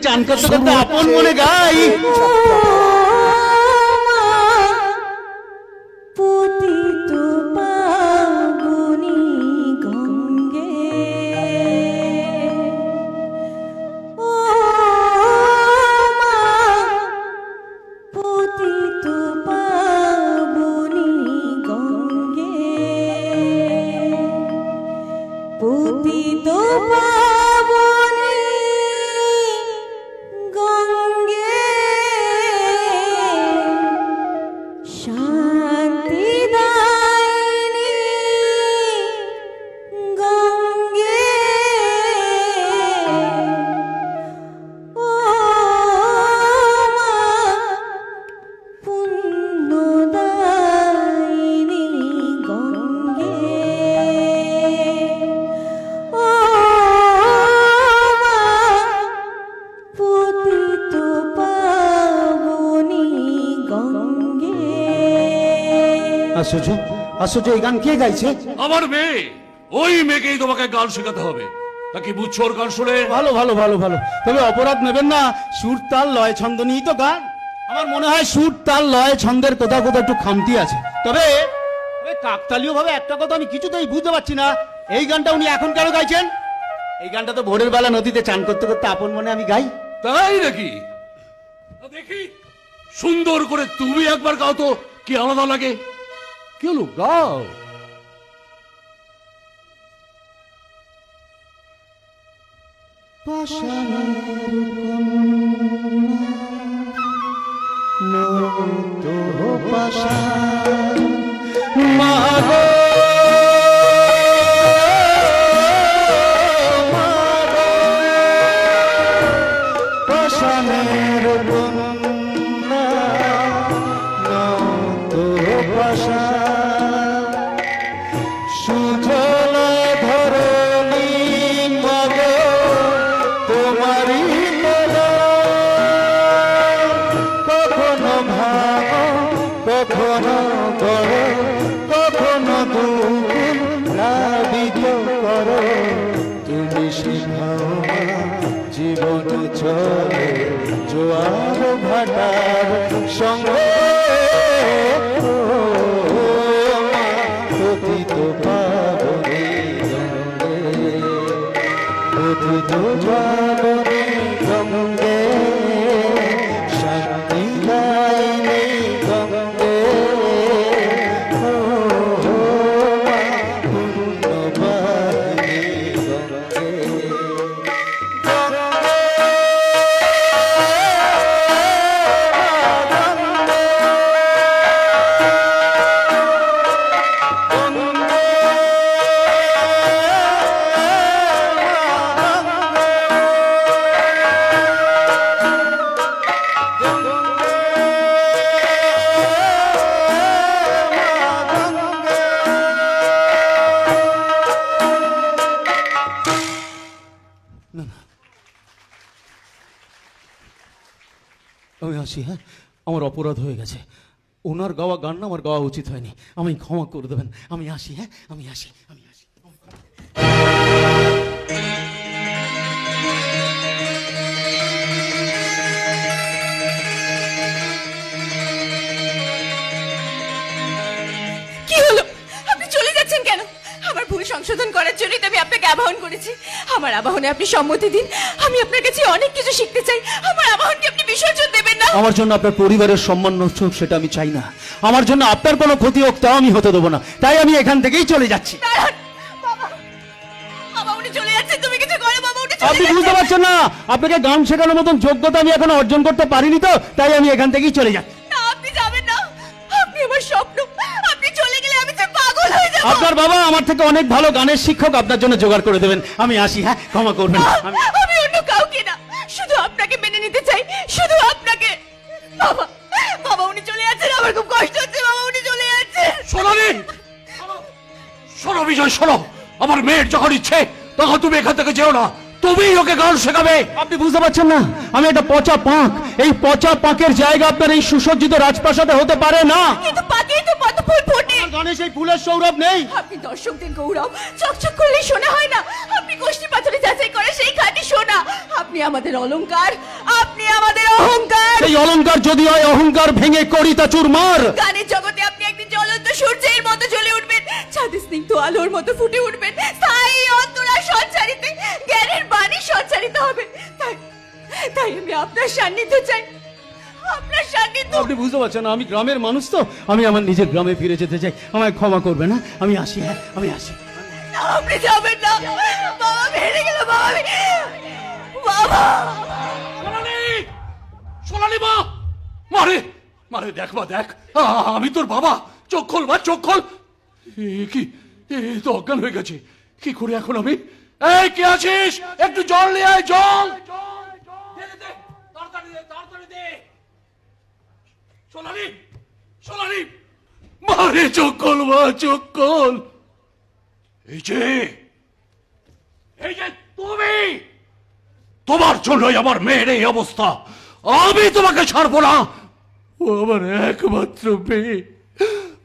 চান করতে করতে আপন মনে গাই। পতিত পাবনী গঙ্গে, ও মা পতিত পাবনী গঙ্গে, পতিত পাবনী গঙ্গে, শান্তি দায়িনী গঙ্গে, ও মা পুণ্যদায়িনী গঙ্গে, ও মা পতিত পাবনী গঙ্গে। আশ্চর্য আশ্চর্য, এই গান কে গাইছে? আমার মেয়ে। ওই মেয়েকেই তোমাকে গান শেখাতে হবে। তা কি বুঝছো ওর গান শুনে? ভালো ভালো ভালো ভালো, তবে অপরাধ নেবেন না, সুর তাল লয় ছন্দ নিয়েই তো গান। আমার মনে হয় সুর তাল লয় ছন্দের কোথাও কোথাও একটু খামতি আছে। তবে কাকতালীয় ভাবে একটা কথা আমি কিছুতেই বুঝতে পারছি না, এই গানটা উনি এখন কেন গাইছেন? এই গানটা তো ভোরের বেলা নদীতে চান করতে করতে আপন মনে আমি গাই। তাই নাকি? তা দেখি সুন্দর করে তুমি একবার গাও তো, কি আলাদা লাগে। কি হলো, গাও। জীবন চলে জোয়ার ভাটার সঙ্গে, পতিত পাবনী গঙ্গে, পতিত পাবনী গঙ্গে, শান্তি দায়িনী গঙ্গে, ও মা পুণ্যবাহিনী গঙ্গে। আমি আসি, হ্যাঁ, আমার অপরাধ হয়ে গেছে। ওনার গাওয়া গান না আমার গাওয়া উচিত হয়নি, আমি ক্ষমা করে দেবেন। আমি আসি, হ্যাঁ, আমি আসি। কি হলো, আপনি চলে যাচ্ছেন কেন? আমার ভুল সংশোধন করার জন্যই তো আমি আপনাকে আবাহন করেছি। আমার আবাহনে আপনি সম্মতি দিন, আমি আপনার কাছে অনেক কিছু শিখতে চাই। আমার আবাহনকে আপনি বিসর্জন দেবেন না। আমার জন্য আপনার পরিবারের সম্মান নষ্ট হোক সেটা আমি চাই না, আমার জন্য আপনার কোনো ক্ষতি হোক তাও আমি হতে দেবো না, তাই আমি এখান থেকেই চলে যাচ্ছি। দাঁড়ান, বাবা, বাবা উনি চলে যাচ্ছেন, তুমি কিছু করো বাবা, উনি চলে আপনি যাচ্ছেন। বুঝতে পারছেন না, আপনাকে গান শেখানোর মতন যোগ্যতা আমি এখনো অর্জন করতে পারিনি, তো তাই আমি এখান থেকেই চলে যাচ্ছি। না, আপনি যাবেন না, আপনি আমার স্বপ্ন, আপনি চলে গেলে আমি যে পাগল হয়ে যাব। আপনার বাবা আমার থেকে অনেক ভালো গানের শিক্ষক আপনার জন্য জোগাড় করে দেবেন। আমি আসি, হ্যাঁ, ক্ষমা করবেন। আমি অন্য কাউকে না, শুধু আপনাকে মেনে নিতে চাই, শুধু আপনাকে। বাবা, বাবা উনি চলে যাচ্ছেন, আমার খুব কষ্ট হচ্ছে বাবা, উনি চলে যাচ্ছেন। সোনালি, শোনো বিজয়, শোনো। আমার মেয়ের যখন ইচ্ছে তখন তুমি এখান থেকে যেও না, তুমি ওকে গান শেখাবে। আপনি বুঝতে পারছেন না, আমি একটা পচা পাঁক, এই পচা পাঁকের জায়গা আপনার এই সুসজ্জিত রাজপ্রাসাদে হতে পারে না। কিন্তু পাকেই তো পথ ফুল ফোটে। আমার গানে সেই ফুলের সৌরভ নেই। আপনি দর্শকদের গৌরব, চকচক করলে শোনা হয় না। আপনি গোষ্ঠী পাথরে যাচাই করে সেই খাঁটি সোনা। আপনি আমাদের অলংকার, আপনি আমাদের অহংকার। সেই অলংকার যদি হয় অহংকার ভেঙে করি তা চুরমার। গানের জগতে আপনি একদিন জ্বলন্ত সূর্যের মতো জ্বলে উঠবেন, চাঁদের স্নিগ্ধ আলোর মতো ফুটে উঠবেন। স্থায়ী অন্তরা সঞ্চারিতে জ্ঞানের বাণী সঞ্চারিত হবে। তাই তাই আমি আপনার সান্নিধ্য চাই, আপনার সান্নিধ্য। আপনি বুঝতে পারছেন না, আমি গ্রামের মানুষ তো, আমি আমার নিজের গ্রামে ফিরে যেতে চাই। আমায় ক্ষমা করবে না, আমি আসি। হ্যাঁ আমি আসি। না, আপনি যাবেন না। বাবা ভেঙে গেল, বাবা বাবা। সোনালি, সোনালি মা, মারে মারে, দেখ মা দেখ, আমি তোর বাবা। চোখ খোল মা, চোখ খোল। কি এ তো অজ্ঞান হয়ে গেছে, কি করে এখন আমি? এই কে আছিস? একটু জল নিয়ে আয়, জল। তাড়াতাড়ি দে, তাড়াতাড়ি দে। সোনালি, সোনালি, মারে চোখ খোল মা, চোখ খোল। এই যে তুমি, তোমার জন্যই আমার মেয়ের এই অবস্থা। আমি তোমাকে ছাড়বো না। ও আমার একমাত্র মেয়ে,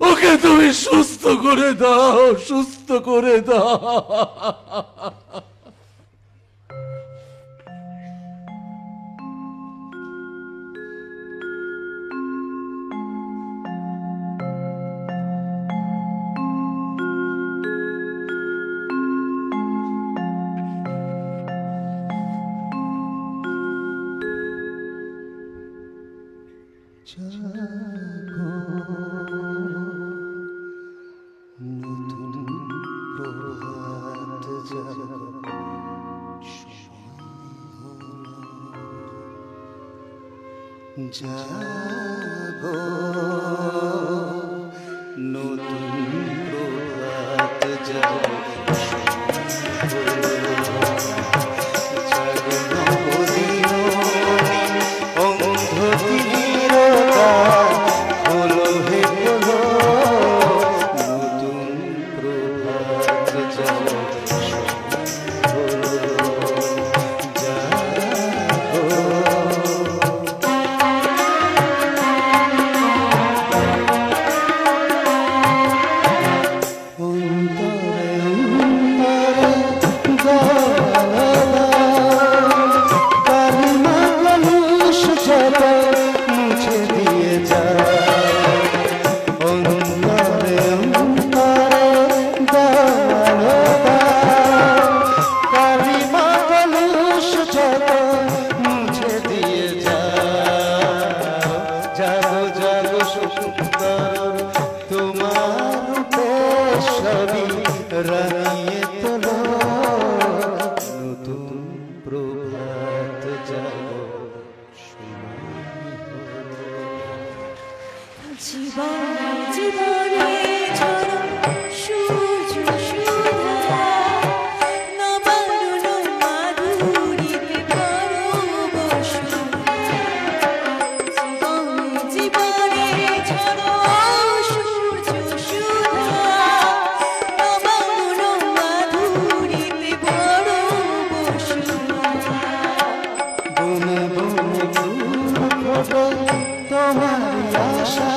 ওকে তুমি সুস্থ করে দাও, সুস্থ করে দাও। জাগো নতুন প্রভাত জাগো, জাগো নবদিনে অন্ধ ধীরতা, খোলো হে খোলো নতুন প্রভাত জাগো, মুছে দিয়ে যা অন্তরে অন্তরে কালিমা কলুষ যত মুছে দিয়ে যা। জাগো জাগো সুন্দর তোমার সবই রানিয়ে তোলো নতুন প্রভাত জাগো। জীবনে জীবনে ঝরা সূর্য সুধা, নবারুণ মাধুরীতে পরবশূরা। জীবনে জীবনে ঝরা সূর্য সুধা, নবারুণ মাধুরীতে পরবশূরা। বনে বনে ফুল ফোটে তোমার আশা,